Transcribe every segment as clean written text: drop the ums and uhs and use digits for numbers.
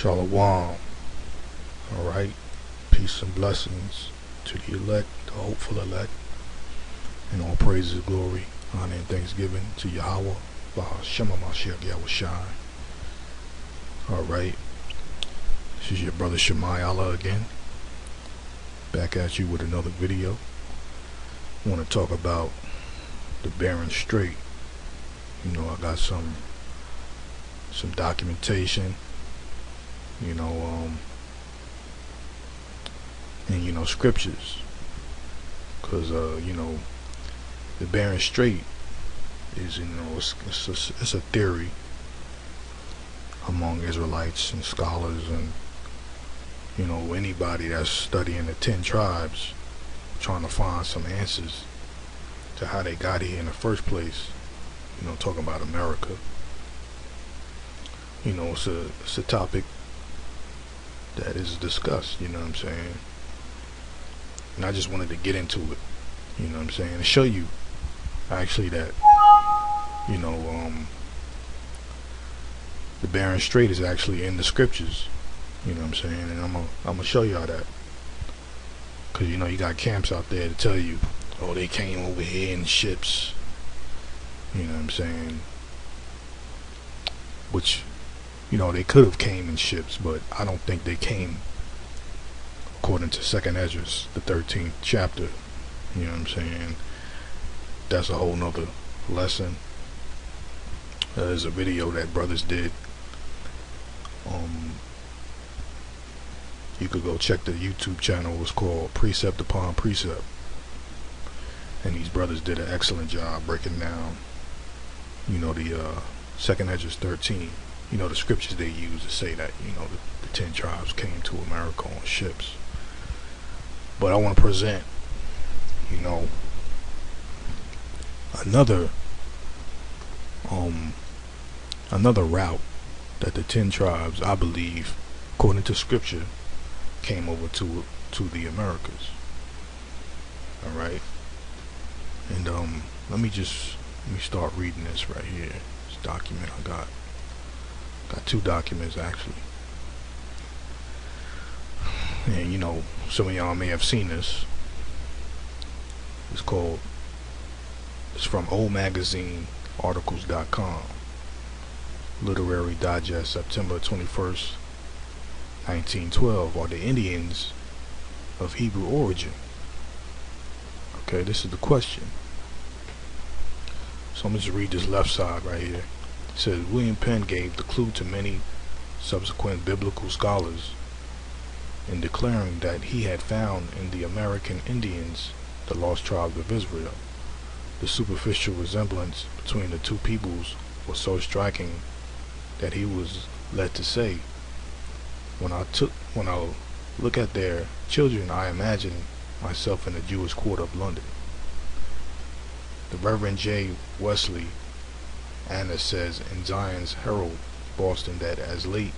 Shalom. Alright. Peace and blessings to the elect, the hopeful elect, and all praises, glory, honor, and thanksgiving to Yahweh, Bahashem Mashiach Yahweh Shai. Alright. This is your brother Shemai Allah again. Back at you with another video. I want to talk about the barren Strait. You know, I got some documentation, and scriptures, because the barren Strait is it's a theory among Israelites and scholars and anybody that's studying the 10 tribes, trying to find some answers to how they got here in the first place. Talking about America. It's a topic that is discussed, what I'm saying? And I just wanted to get into it, what I'm saying, and show you actually that, the barren Strait is actually in the scriptures, what I'm saying, and I'm gonna show y'all that. Cause you got camps out there to tell you, oh, they came over here in ships, what I'm saying, which they could have came in ships, but I don't think they came according to 2nd Ezra, the 13th chapter. What I'm saying? That's a whole nother lesson. There's a video that brothers did. You could go check the YouTube channel. It's called Precept Upon Precept, and these brothers did an excellent job breaking down the 2nd Ezra 13, the scriptures they use to say that the 10 tribes came to America on ships. But I want to present another route that the 10 tribes, I believe, according to scripture, came over to the Americas. Alright, and let me start reading this right here. This document I got 2 documents actually, and some of y'all may have seen this. It's from oldmagazinearticles.com, Literary Digest, September 21st, 1912. Are the Indians of Hebrew origin? Okay, this is the question. So I'm going to just read this left side right here. It says, William Penn gave the clue to many subsequent biblical scholars in declaring that he had found in the American Indians the lost tribes of Israel. The superficial resemblance between the two peoples was so striking that he was led to say, when I look at their children, I imagine myself in the Jewish quarter of London. The Reverend J. Wesley Annis says in Zion's Herald, Boston, that as late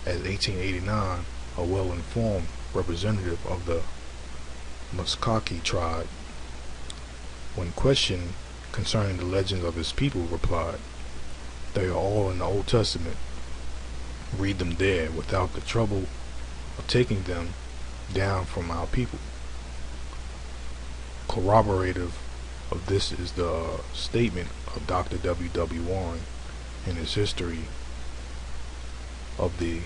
as 1889, a well-informed representative of the Muskogee tribe, when questioned concerning the legends of his people, replied, "They are all in the Old Testament. Read them there without the trouble of taking them down from our people." Corroborative of this is the statement of Dr. W. Warren in his history of the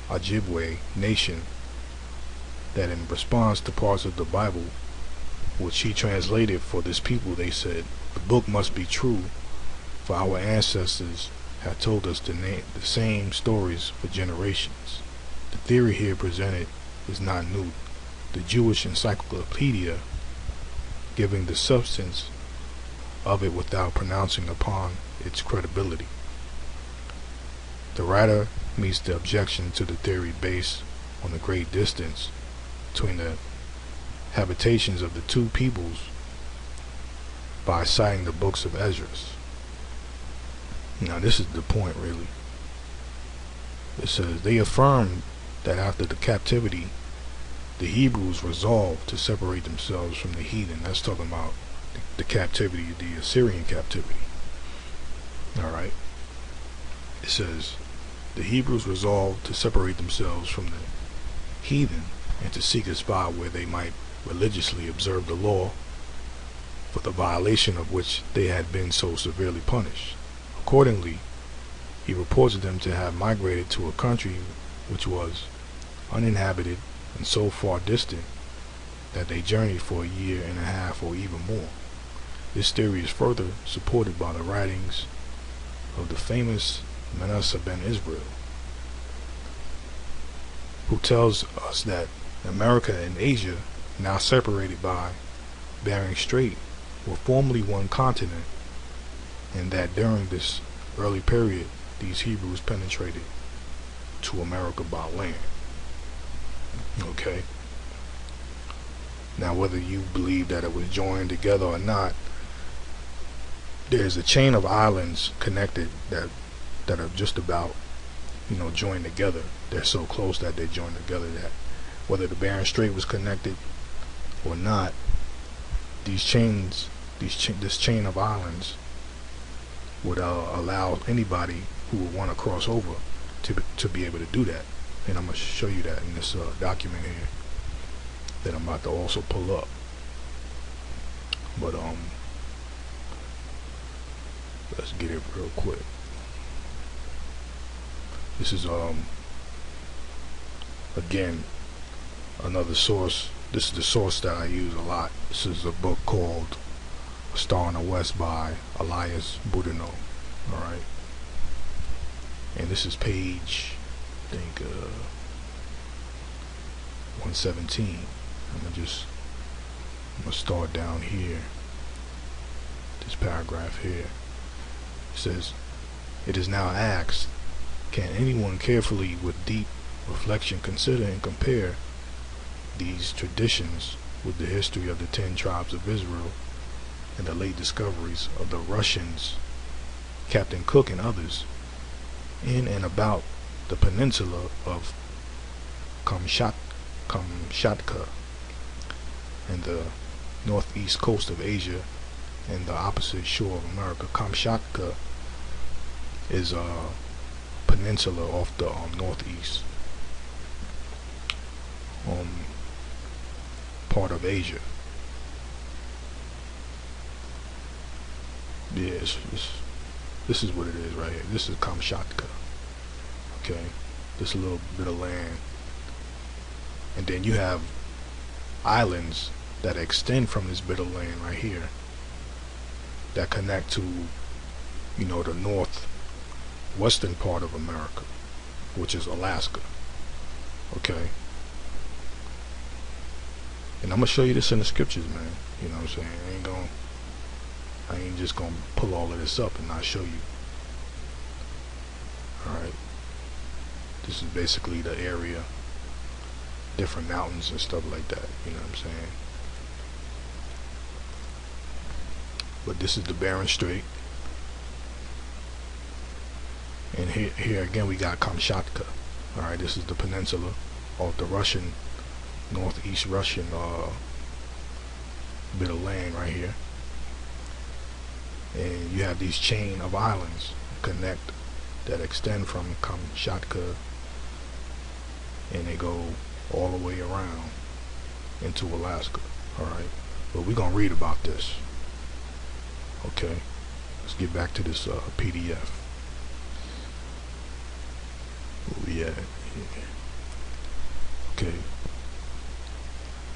Ojibwe nation, that in response to parts of the Bible which he translated for this people, they said, "The book must be true, for our ancestors have told us the same stories for generations." The theory here presented is not new. The Jewish encyclopedia giving the substance of it without pronouncing upon its credibility. The writer meets the objection to the theory based on the great distance between the habitations of the two peoples by citing the books of Esdras. Now this is the point really. It says, they affirm that after the captivity, the Hebrews resolved to separate themselves from the heathen. That's talking about the captivity, the Assyrian captivity. Alright. It says, the Hebrews resolved to separate themselves from the heathen and to seek a spot where they might religiously observe the law, for the violation of which they had been so severely punished. Accordingly, he reported them to have migrated to a country which was uninhabited and so far distant that they journeyed for a year and a half or even more. This theory is further supported by the writings of the famous Manasseh ben Israel, who tells us that America and Asia, now separated by Bering Strait, were formerly one continent, and that during this early period these Hebrews penetrated to America by land. Okay. Now, whether you believe that it was joined together or not, there's a chain of islands connected that are just about, joined together. They're so close that they joined together that whether the Bering Strait was connected or not, this chain of islands would allow anybody who would want to cross over to be able to do that. And I'm going to show you that in this document here that I'm about to also pull up. But let's get it real quick. This is again another source. This is the source that I use a lot. This is a book called A Star in the West by Elias Boudinot. Alright. And this is page, I think, 117. I'm gonna start down here. This paragraph here. It says, "It is now asked, can anyone carefully with deep reflection consider and compare these traditions with the history of the 10 tribes of Israel and the late discoveries of the Russians, Captain Cook and others, in and about the peninsula of Kamchatka and the northeast coast of Asia and the opposite shore of America?" Kamchatka is a peninsula off the northeast part of Asia. Yes, this is what it is right here. This is Kamchatka. Okay, this little bit of land, and then you have islands that extend from this bit of land right here that connect to, the northwestern part of America, which is Alaska. Okay, and I'm gonna show you this in the scriptures, man. You know what I'm saying? I ain't just gonna pull all of this up and not show you. Alright, this is basically the area, different mountains and stuff like that, you know what I'm saying? But this is the Bering Strait, and here again we got Kamchatka. Alright, this is the peninsula off the Russian, northeast Russian bit of land right here, and you have these chain of islands that extend from Kamchatka, and they go all the way around into Alaska. Alright, but we're gonna read about this. Okay, let's get back to this PDF. Where we at? Okay,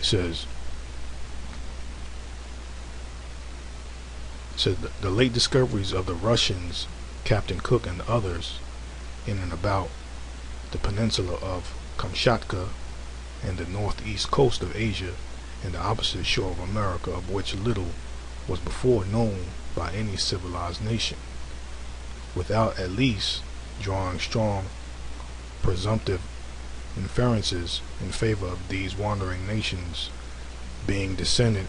it says the late discoveries of the Russians, Captain Cook and others, in and about the peninsula of Kamchatka and the northeast coast of Asia and the opposite shore of America, of which little was before known by any civilized nation, without at least drawing strong presumptive inferences in favor of these wandering nations being descended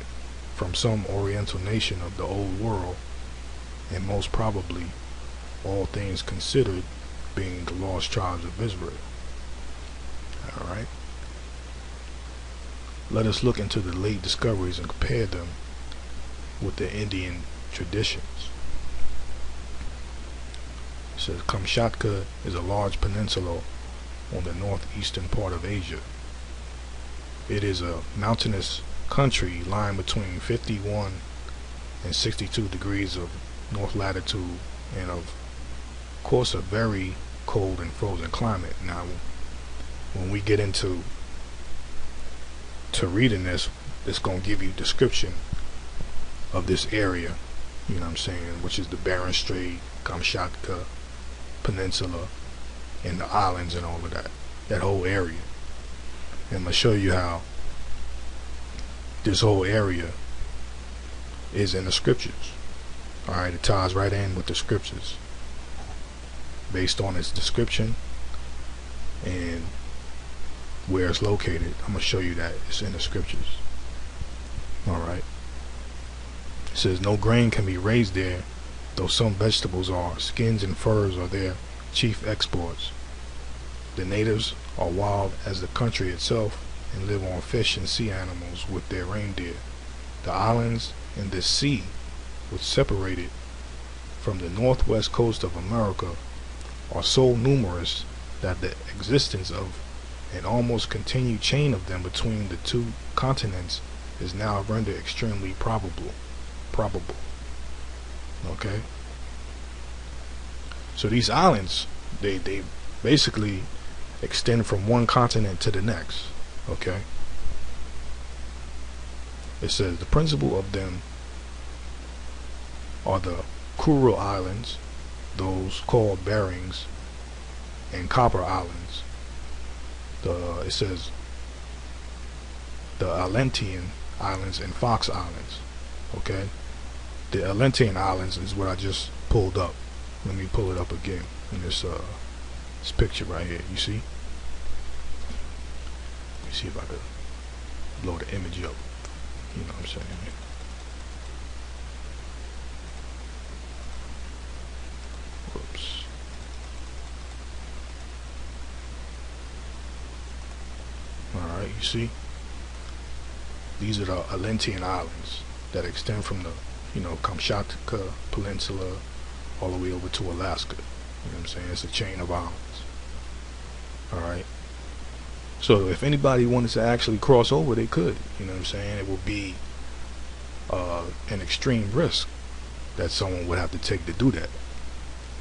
from some oriental nation of the old world, and most probably, all things considered, being the lost tribes of Israel. Alright, let us look into the late discoveries and compare them with the Indian traditions. says Kamchatka is a large peninsula on the northeastern part of Asia. It is a mountainous country lying between 51 and 62 degrees of north latitude, and of course a very cold and frozen climate. Now when we get into reading this, it's going to give you description of this area, you know what I'm saying, which is the Bering Strait, Kamchatka Peninsula, and the islands and all of that whole area. And I'm going to show you how this whole area is in the scriptures. Alright, it ties right in with the scriptures based on its description and where it's located. I'm going to show you that it's in the scriptures. Alright. It says no grain can be raised there, though some vegetables are. Skins and furs are their chief exports. The natives are wild as the country itself and live on fish and sea animals with their reindeer. The islands in this sea, which separate it from the northwest coast of America, are so numerous that the existence of an almost continued chain of them between the two continents is now rendered extremely probable. Okay, so these islands, they basically extend from one continent to the next. Okay, it says the principal of them are the Kuril Islands, those called Berings, and Copper Islands. It says the Atlantean Islands and Fox Islands. Okay, the Atlantean Islands is what I just pulled up. Let me pull it up again in this picture right here. You see? Let me see if I could blow the image up. You know what I'm saying? Whoops. Alright, you see? These are the Atlantean Islands that extend from the, Kamchatka Peninsula all the way over to Alaska. You know what I'm saying? It's a chain of islands. Alright? So if anybody wanted to actually cross over, they could. You know what I'm saying? It would be an extreme risk that someone would have to take to do that.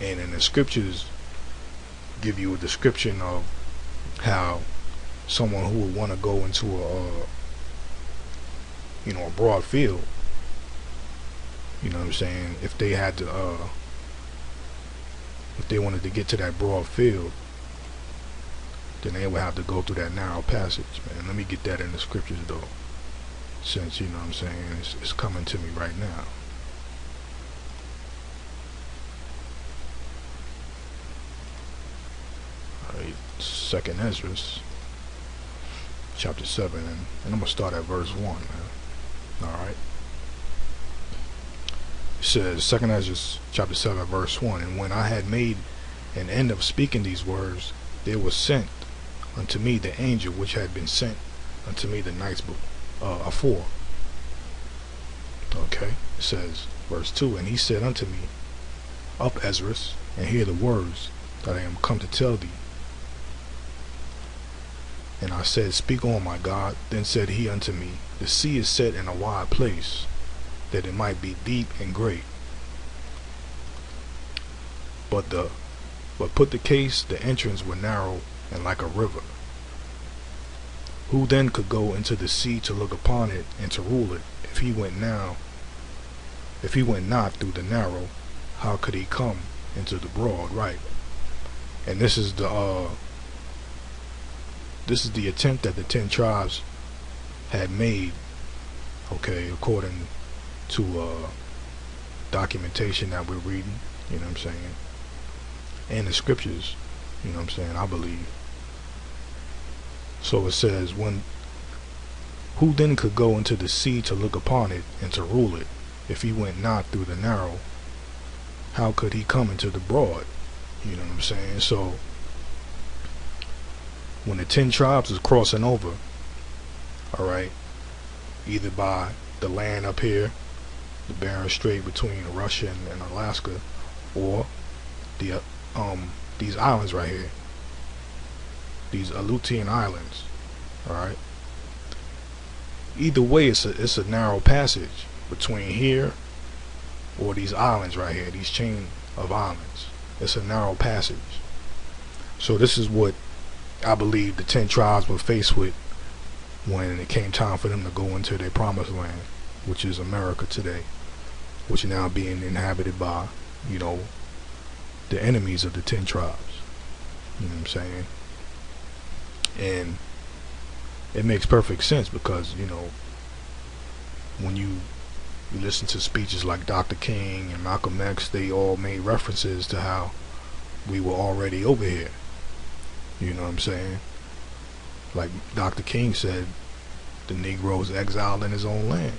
And in the scriptures give you a description of how someone who would want to go into a broad field, you know what I'm saying, if they had to if they wanted to get to that broad field, then they would have to go through that narrow passage, man. Let me get that in the scriptures though, since, you know what I'm saying, it's coming to me right now. Alright, 2nd Ezra chapter 7, and I'm gonna start at verse 1, man. Alright, it says, 2nd Ezra chapter 7 verse 1, and when I had made an end of speaking these words, there was sent unto me the angel which had been sent unto me the nights afore. Okay, it says verse 2, and he said unto me, Up, Ezra, and hear the words that I am come to tell thee. And I said, Speak on, my God. Then said he unto me, The sea is set in a wide place, that it might be deep and great. But put the case, the entrance were narrow and like a river. Who then could go into the sea to look upon it and to rule it? If he went not through the narrow, how could he come into the broad? Right. And this is the attempt that the 10 tribes had made, okay, according to documentation that we're reading, you know what I'm saying, and the scriptures, you know what I'm saying, I believe. So it says, who then could go into the sea to look upon it and to rule it? If he went not through the narrow, how could he come into the broad? You know what I'm saying? So when the 10 tribes is crossing over, alright, either by the land up here, the Bering Strait between Russia and Alaska, or the these islands right here, these Aleutian Islands. All right. Either way, it's a narrow passage between here or these islands right here, these chain of islands. It's a narrow passage. So this is what I believe the 10 tribes were faced with when it came time for them to go into their promised land, which is America today, which is now being inhabited by, you know, the enemies of the 10 tribes. You know what I'm saying? And it makes perfect sense because, you know, when you listen to speeches like Dr. King and Malcolm X, they all made references to how we were already over here. You know what I'm saying? Like Dr. King said, the Negro's exiled in his own land,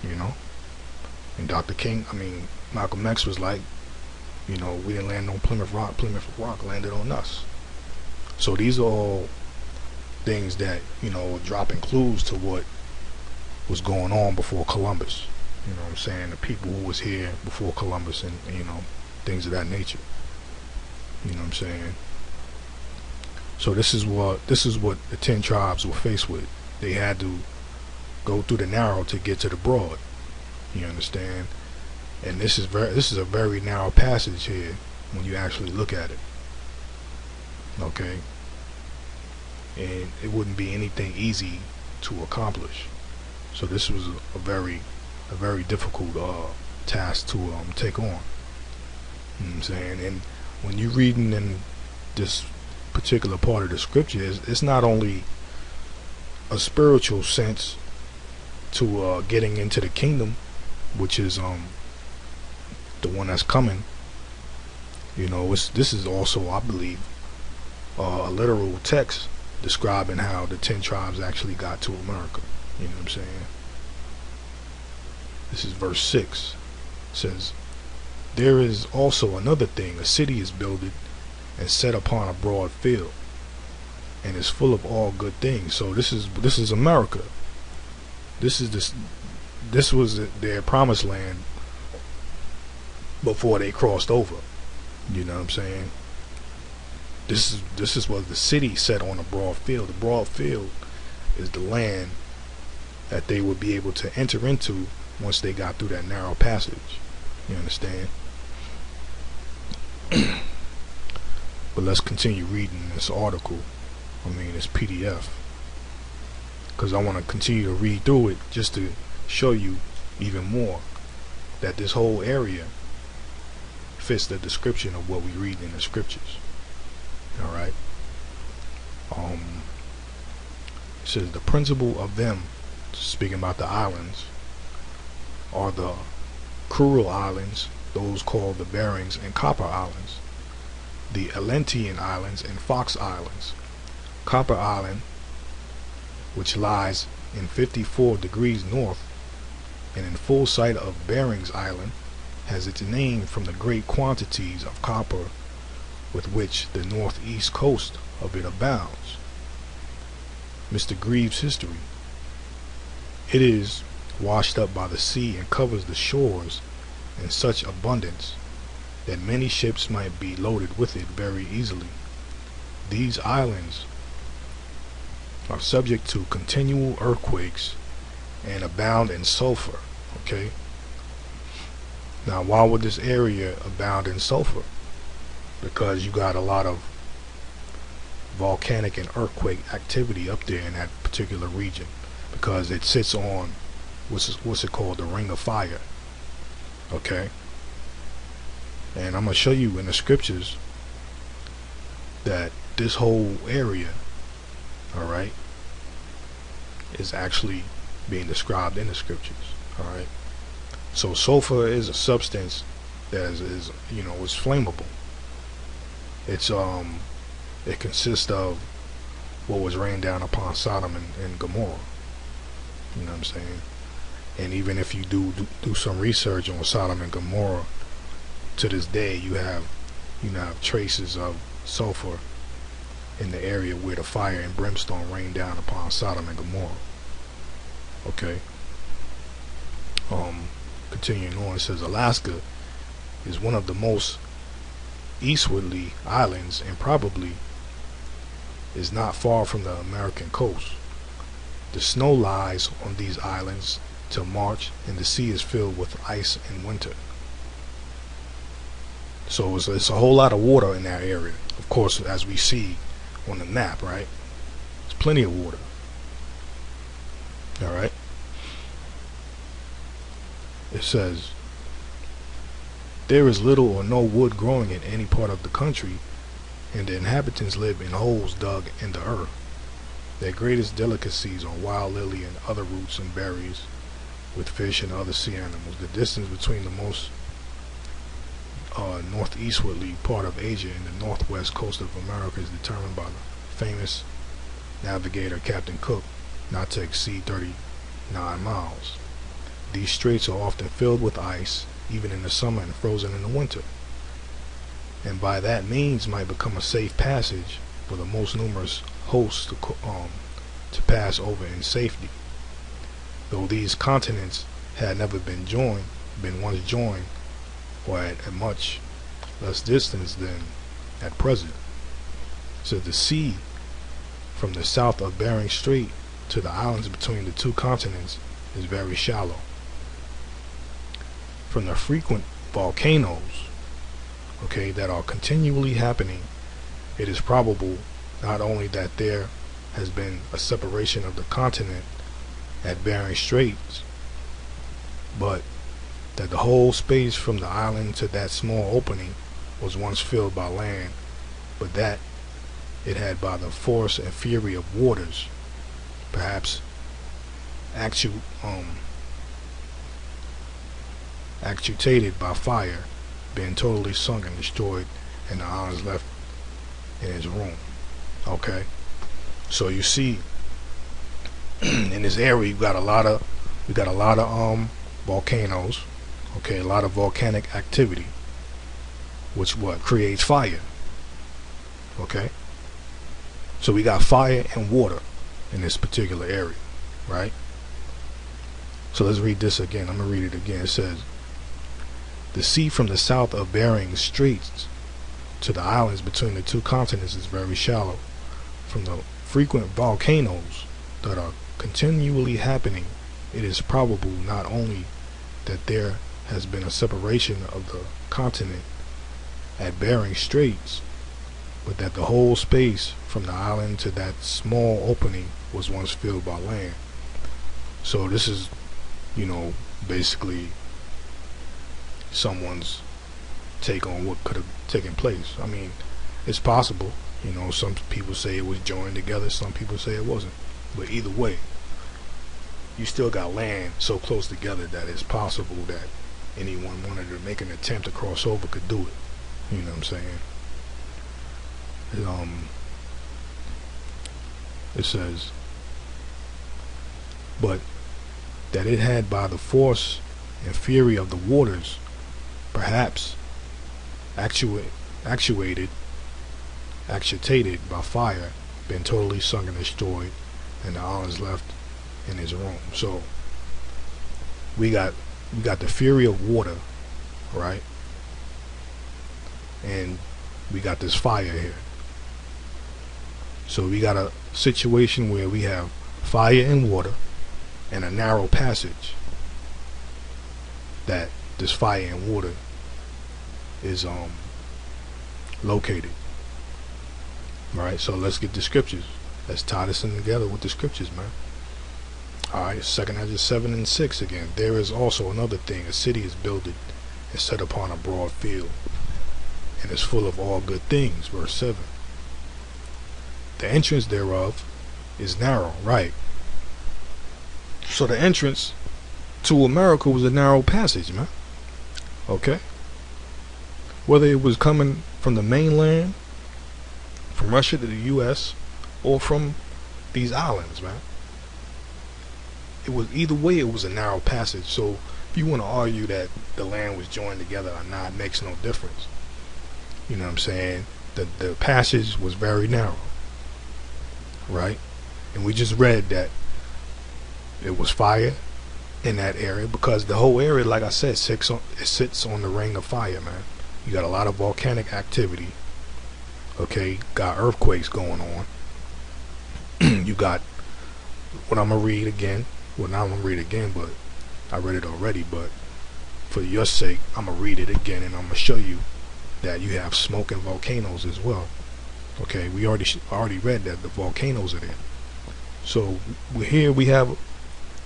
you know? And Malcolm X was like, you know, we didn't land on Plymouth Rock landed on us. So these are all things that, you know, are dropping clues to what was going on before Columbus. You know what I'm saying? The people who was here before Columbus and you know, things of that nature. You know what I'm saying? So this is what the 10 tribes were faced with. They had to go through the narrow to get to the broad. You understand? And this is a very narrow passage here when you actually look at it. Okay? And it wouldn't be anything easy to accomplish. So this was a very difficult task to take on. You know what I'm saying? And when you're reading in this particular part of the scripture, it's not only a spiritual sense to getting into the kingdom, which is the one that's coming. You know, this is also, I believe, a literal text describing how the 10 tribes actually got to America. You know what I'm saying? This is verse 6. It says, "There is also another thing, a city is builded and set upon a broad field, and is full of all good things." So this is America. This was their promised land before they crossed over. You know what I'm saying? This was the city set on a broad field. The broad field is the land that they would be able to enter into once they got through that narrow passage. You understand? But let's continue reading this article. This PDF, because I want to continue to read through it just to show you even more that this whole area fits the description of what we read in the scriptures. Alright. It says the principal of them, speaking about the islands, are the Kurile Islands, those called the Berings and Copper Islands, the Atlantean Islands and Fox Islands. Copper Island, which lies in 54 degrees north and in full sight of Berings Island, has its name from the great quantities of copper with which the northeast coast of it abounds. Mr. Greaves' history. It is washed up by the sea and covers the shores in such abundance that many ships might be loaded with it very easily. These islands are subject to continual earthquakes and abound in sulfur. Okay. Now, why would this area abound in sulfur? Because you got a lot of volcanic and earthquake activity up there in that particular region, because it sits on what's it called, the ring of fire. Okay. And I'm going to show you in the scriptures that this whole area, alright, is actually being described in the scriptures. Alright. So sulfur is a substance that is flammable. It's it consists of what was rained down upon Sodom and Gomorrah. You know what I'm saying? And even if you do some research on Sodom and Gomorrah, to this day you have traces of sulfur in the area where the fire and brimstone rained down upon Sodom and Gomorrah. Okay. Continuing on, it says Alaska is one of the most northeastwardly islands and probably is not far from the American coast. The snow lies on these islands till March, and the sea is filled with ice in winter. So it's a whole lot of water in that area. Of course, as we see on the map, right? There's plenty of water. Alright? It says, there is little or no wood growing in any part of the country, and the inhabitants live in holes dug in the earth. Their greatest delicacies are wild lily and other roots and berries, with fish and other sea animals. The distance between the most northeastwardly part of Asia and the northwest coast of America is determined by the famous navigator Captain Cook not to exceed 39 miles. These straits are often filled with ice, even in the summer, and frozen in the winter, and by that means might become a safe passage for the most numerous hosts to pass over in safety. Though these continents had never been once joined, or at a much less distance than at present. So the sea from the south of Bering Strait to the islands between the two continents is very shallow. From the frequent volcanoes, that are continually happening, it is probable not only that there has been a separation of the continent at Bering Straits, but that the whole space from the island to that small opening was once filled by land, but that it had, by the force and fury of waters, perhaps actuated by fire, been totally sunk and destroyed, and the islands left in its room. Okay, so you see, in this area, we got a lot of volcanoes. Okay, a lot of volcanic activity, which creates fire. Okay, so we got fire and water in this particular area, right? So let's read this again. I'm gonna read it again. It says, the sea from the south of Bering Straits to the islands between the two continents is very shallow. From the frequent volcanoes that are continually happening, it is probable not only that there has been a separation of the continent at Bering Straits, but that the whole space from the island to that small opening was once filled by land. So this is, basically someone's take on what could have taken place. I mean, it's possible. Some people say it was joined together, some people say it wasn't. But either way, you still got land so close together that it's possible that anyone wanted to make an attempt to cross over could do it. You know what I'm saying? It says, but that it had, by the force and fury of the waters, perhaps actuated by fire, been totally sunk and destroyed, and the islands left in its room. So we got the fury of water, right? And we got this fire here. So we got a situation where we have fire and water and a narrow passage that this fire and water is located. Alright, so let's get the scriptures. Let's tie this in together with the scriptures, man. Alright, 2 Ezra 7 and 6 again. There is also another thing. A city is builded and set upon a broad field, and is full of all good things. Verse 7. The entrance thereof is narrow, right? So the entrance to America was a narrow passage, man. Okay? Whether it was coming from the mainland, from Russia to the US, or from these islands, man. It was either way, it was a narrow passage. So if you want to argue that the land was joined together or not, it makes no difference. You know what I'm saying? The passage was very narrow, right? And we just read that it was fire in that area, because the whole area, like I said, sits on the ring of fire, man. You got a lot of volcanic activity. Okay, got earthquakes going on. You got what I'm gonna read again. Well, not I'm gonna read again, but I read it already. But for your sake, I'm gonna read it again, and I'm gonna show you that you have smoking volcanoes as well. Okay, we already read that the volcanoes are there. So here we have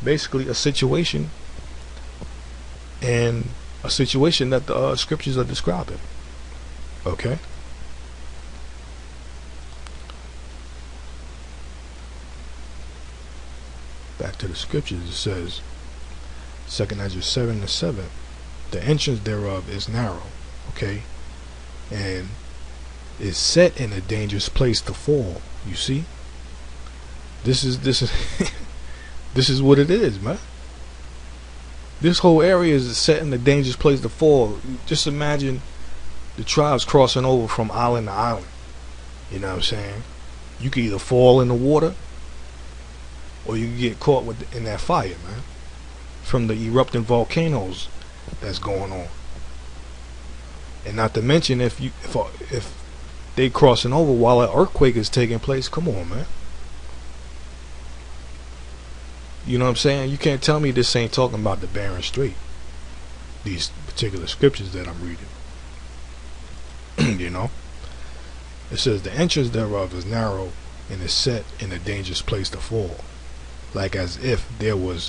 basically a situation, and a situation that the scriptures are describing. Okay. Back to the scriptures, it says, 2 Ezra 7:7, the entrance thereof is narrow, okay, and is set in a dangerous place to fall. You see, this is this is what it is, man. This whole area is set in a dangerous place to fall. Just imagine the tribes crossing over from island to island. You know what I'm saying? You can either fall in the water, or you can get caught in that fire, man, from the erupting volcanoes that's going on. And not to mention, if they crossing over while an earthquake is taking place, come on, man. You know what I'm saying? You can't tell me this ain't talking about the Barren Strait, these particular scriptures that I'm reading. You know, it says the entrance thereof is narrow and is set in a dangerous place to fall, like as if there were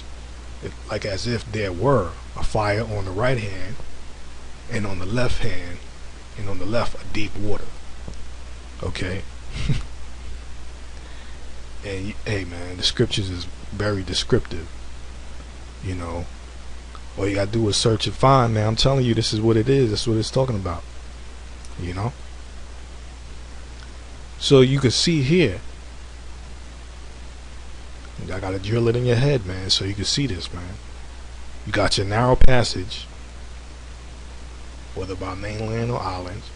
a fire on the right hand, and on the left hand, and on the left a deep water. Okay. And hey, man, the scriptures is very descriptive. You know, all you gotta do is search and find, man. I'm telling you, this is what it is. That's what it's talking about. You know. So you can see here, I gotta drill it in your head, man, so you can see this, man. You got your narrow passage, whether by mainland or islands,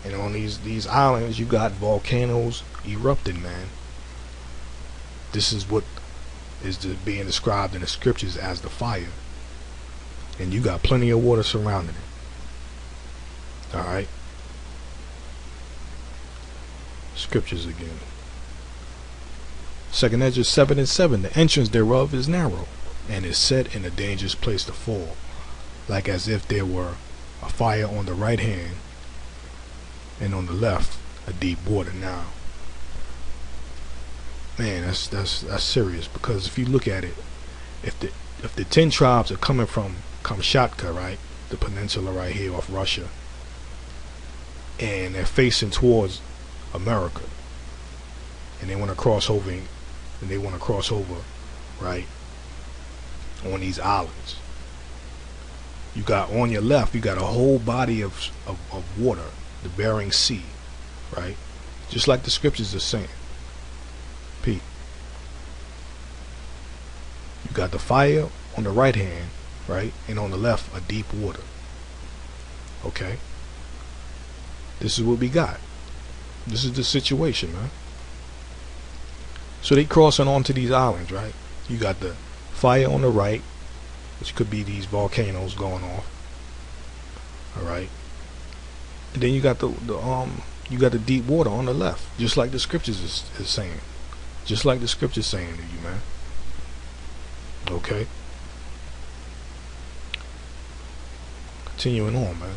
and on these islands you got volcanoes erupting, man. This is what is being described in the scriptures as the fire, and you got plenty of water surrounding it. All right. Scriptures again. 2 Ezra 7:7, the entrance thereof is narrow, and is set in a dangerous place to fall, like as if there were a fire on the right hand, and on the left a deep water. Now, man, that's serious, because if you look at it, if the 10 tribes are coming from Kamchatka, right, the peninsula right here off Russia, and they're facing towards America, and they want to cross over, right, on these islands. You got on your left, you got a whole body of water, the Bering Sea, right, just like the scriptures are saying. Pete, you got the fire on the right hand, right, and on the left a deep water. Okay, this is what we got. This is the situation, man. So they crossing onto these islands, right? You got the fire on the right, which could be these volcanoes going off. All right, and then you got the deep water on the left, just like the scriptures is saying, just like the scriptures saying to you, man. Okay. Continuing on, man.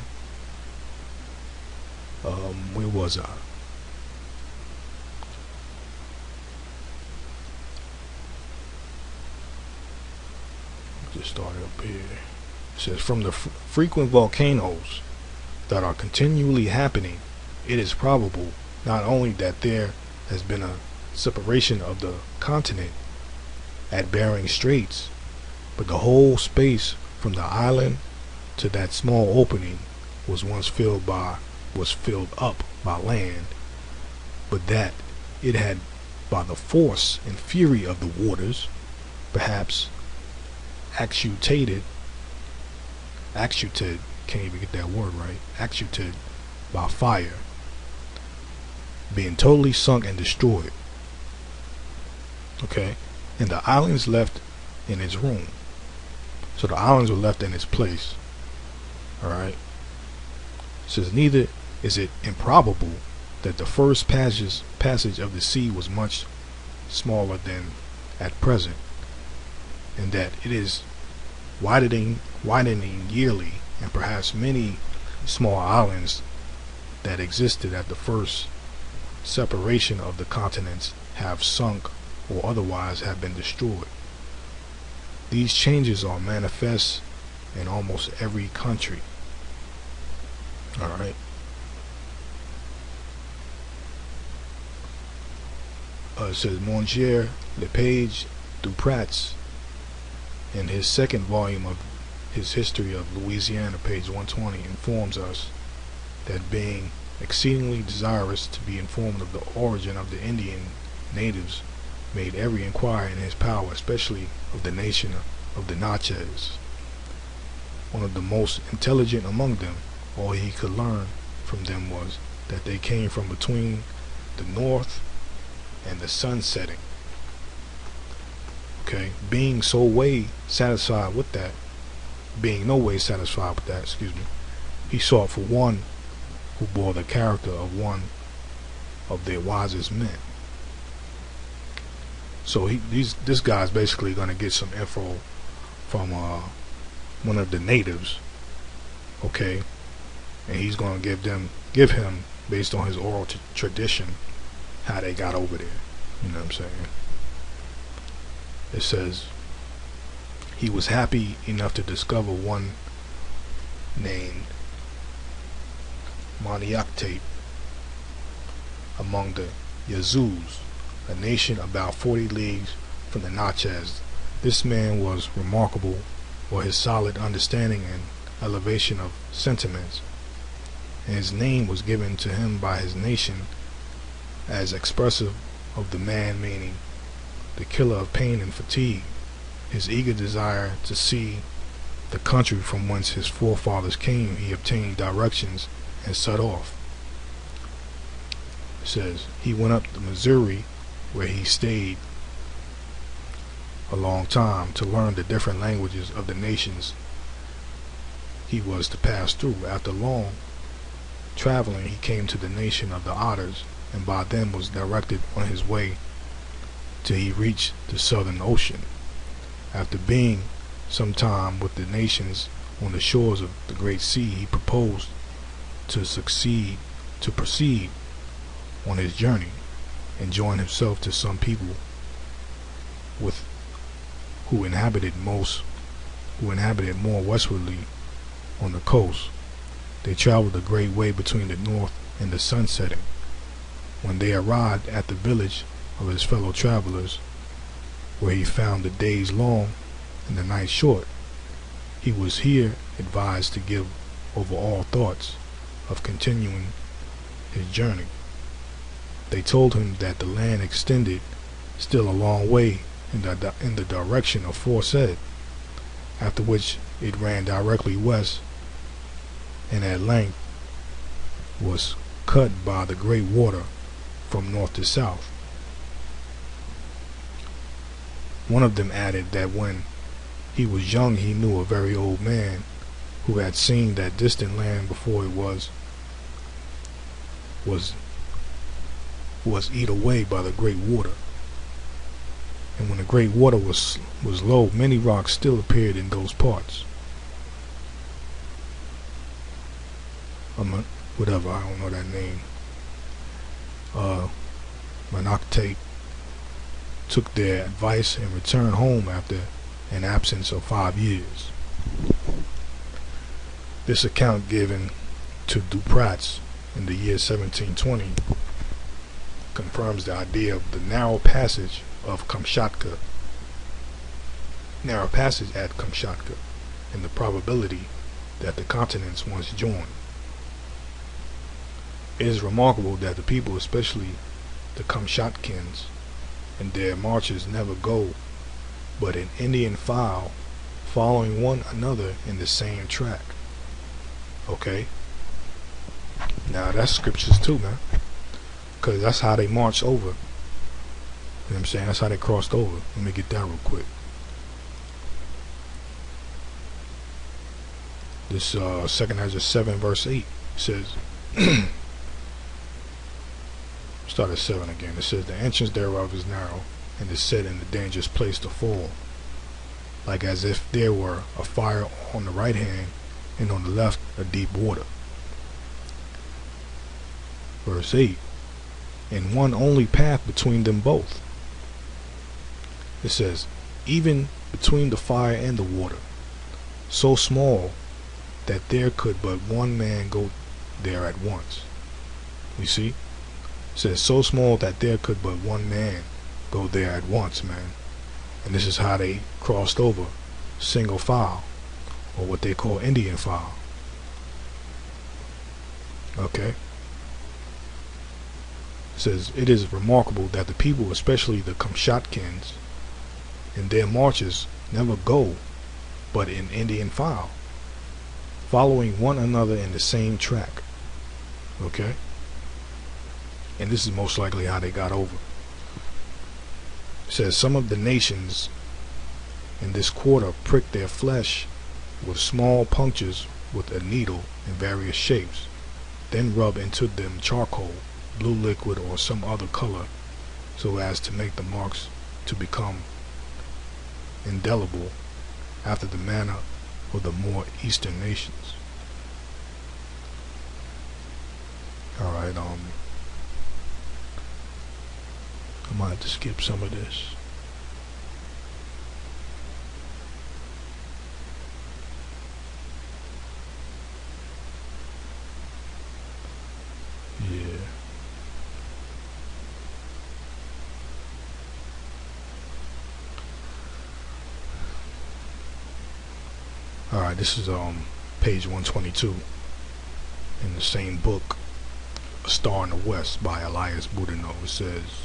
Where was I? Just started up here. It says, from the frequent volcanoes that are continually happening, it is probable not only that there has been a separation of the continent at Bering Straits, but the whole space from the island to that small opening was once filled up by land, but that it had, by the force and fury of the waters, perhaps actuated, can't even get that word right, actuated by fire, being totally sunk and destroyed. Okay, and the islands left in its room. So the islands were left in its place. All right. It says, neither is it improbable that the first passage of the sea was much smaller than at present, and that it is widening yearly, and perhaps many small islands that existed at the first separation of the continents have sunk or otherwise have been destroyed. These changes are manifest in almost every country. Alright. It says Monsieur Lepage Dupratz, in his second volume of his History of Louisiana, page 120, informs us that being exceedingly desirous to be informed of the origin of the Indian natives, made every inquiry in his power, especially of the nation of the Natchez. One of the most intelligent among them, all he could learn from them was that they came from between the north and the sun setting. Okay, being no way satisfied with that, he sought for one who bore the character of one of their wisest men. So this guy's basically going to get some info from one of the natives, okay, and he's going to give him based on his oral tradition how they got over there. You know what I'm saying? It says he was happy enough to discover one named Maniactate among the Yazoos, a nation about 40 leagues from the Natchez. This man was remarkable for his solid understanding and elevation of sentiments, and his name was given to him by his nation as expressive of the man, meaning the killer of pain and fatigue. His eager desire to see the country from whence his forefathers came, he obtained directions and set off. It says he went up the Missouri, where he stayed a long time to learn the different languages of the nations he was to pass through. After long traveling, he came to the nation of the Otters, and by them was directed on his way till he reached the Southern Ocean. After being some time with the nations on the shores of the Great Sea, he proposed to proceed on his journey and join himself to some people who inhabited more westwardly on the coast. They traveled a great way between the north and the sun setting. When they arrived at the village of his fellow travelers, where he found the days long and the night short, he was here advised to give over all thoughts of continuing his journey. They told him that the land extended still a long way in the direction aforesaid, after which it ran directly west, and at length was cut by the great water from north to south. One of them added that when he was young he knew a very old man who had seen that distant land before it was eat away by the great water. And when the great water was low, many rocks still appeared in those parts. Whatever, I don't know that name. Manoctate took their advice and returned home after an absence of 5 years. This account given to Dupratz in the year 1720 confirms the idea of the narrow passage at Kamchatka, and the probability that the continents once joined. It is remarkable that the people, especially the Kamchatkans, in their marches never go but in Indian file, following one another in the same track. Okay, now that's scriptures too, man, because that's how they marched over. You know what I'm saying? That's how they crossed over. Let me get that real quick. This 2 Ezra 7 verse 8. It says, start at 7 again. It says, the entrance thereof is narrow, and is set in a dangerous place to fall, like as if there were a fire on the right hand, and on the left a deep water. Verse 8, and one only path between them both. It says, even between the fire and the water, so small that there could but one man go there at once. You see? It says, so small that there could but one man go there at once, man. And this is how they crossed over, single file, or what they call Indian file. Okay? It says, it is remarkable that the people, especially the Kamchatkans, in their marches never go but in Indian file, following one another in the same track. Okay? And this is most likely how they got over. It says, some of the nations in this quarter prick their flesh with small punctures with a needle in various shapes, then rub into them charcoal, blue liquid, or some other color, so as to make the marks to become indelible, after the manner of the more eastern nations. Alright, I might have to skip some of this. Yeah. Alright, this is page 122 in the same book, A Star in the West by Elias Boudinot. It says,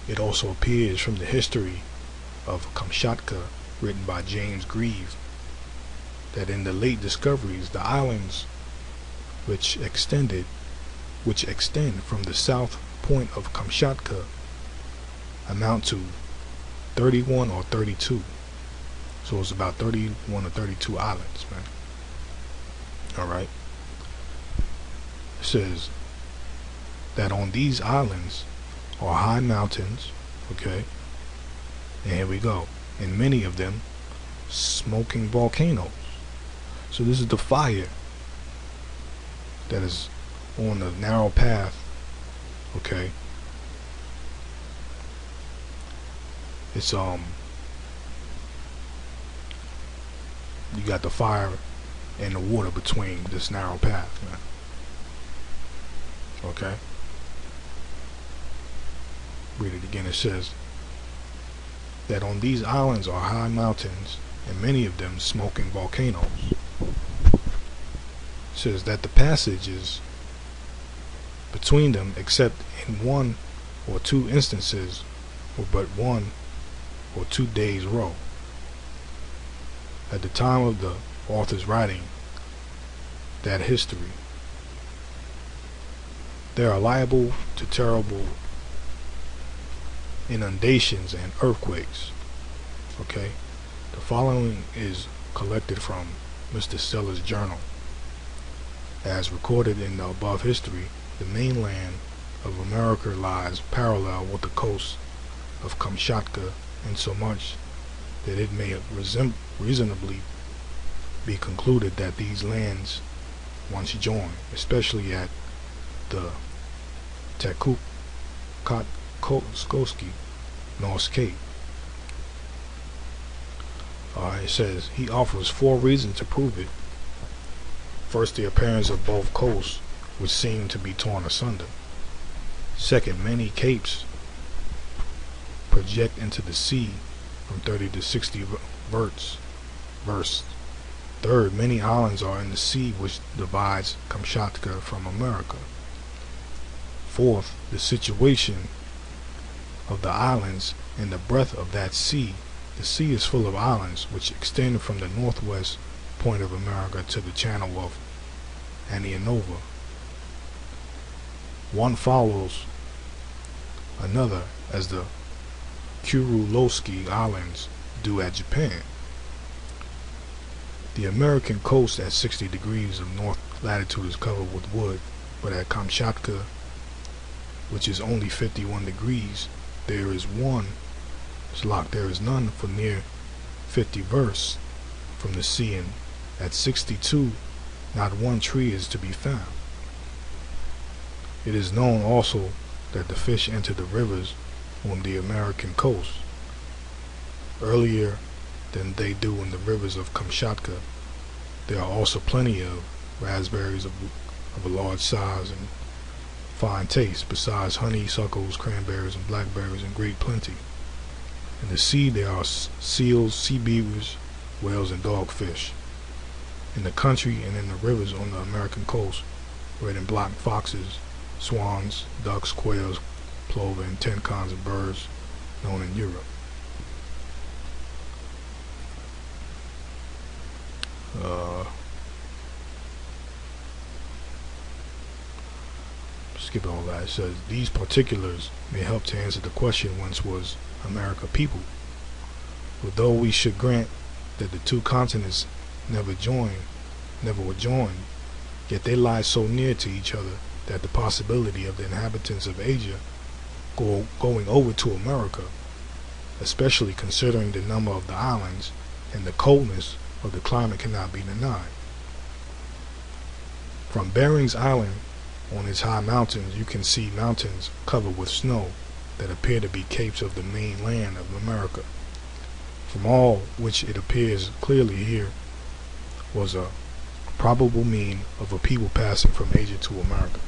it also appears from the history of Kamchatka, written by James Grieve, that in the late discoveries the islands which extend from the south point of Kamchatka amount to 31 or 32. So it's about 31 or 32 islands, man. Alright. It says that on these islands are high mountains, okay, and here we go, and many of them smoking volcanoes. So this is the fire that is on the narrow path, okay. It's you got the fire and the water between this narrow path, man. Okay. Read it again. It says that on these islands are high mountains, and many of them smoking volcanoes. It says that the passages between them, except in one or two instances, were but 1 or 2 days' row. At the time of the author's writing that history, they are liable to terrible inundations and earthquakes. Okay, the following is collected from Mr. Sellers' journal. As recorded in the above history, the mainland of America lies parallel with the coast of Kamchatka, insomuch that it may reasonably be concluded that these lands once joined, especially at the Takukotskoski North Cape. It says he offers 4 reasons to prove it. First, the appearance of both coasts, which seem to be torn asunder. Second, many capes project into the sea from 30 to 60 versts. Third, many islands are in the sea which divides Kamchatka from America. Fourth, the situation of the islands and the breadth of that sea. The sea is full of islands which extend from the northwest point of America to the channel of Anianova. One follows another, as the Kurulowski Islands do at Japan. The American coast at 60 degrees of north latitude is covered with wood, but at Kamchatka, which is only 51 degrees, there is none for near 50 versts from the sea, and at 62 not one tree is to be found. It is known also that the fish enter the rivers on the American coast earlier than they do in the rivers of Kamchatka. There are also plenty of raspberries of a large size and fine taste, besides honeysuckles, cranberries, and blackberries in great plenty. In the sea there are seals, sea beavers, whales, and dogfish. In the country and in the rivers on the American coast, red and black foxes, swans, ducks, quails, plover, and 10 kinds of birds known in Europe. Skip all that. It says these particulars may help to answer the question, whence was America peopled? For though we should grant that the two continents never were joined, yet they lie so near to each other that the possibility of the inhabitants of Asia going over to America, especially considering the number of the islands and the coldness of the climate, cannot be denied. From Bering's Island, on its high mountains, you can see mountains covered with snow that appear to be capes of the main land of America, from all which it appears clearly here was a probable mean of a people passing from Asia to America,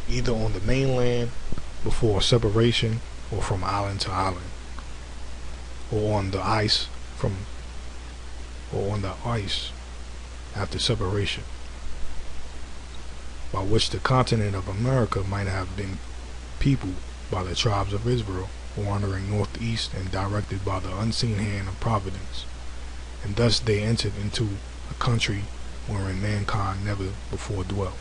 either on the mainland before separation, or from island to island, or on the ice after separation, by which the continent of America might have been peopled by the tribes of Israel, wandering northeast and directed by the unseen hand of providence, and thus they entered into a country wherein mankind never before dwelt.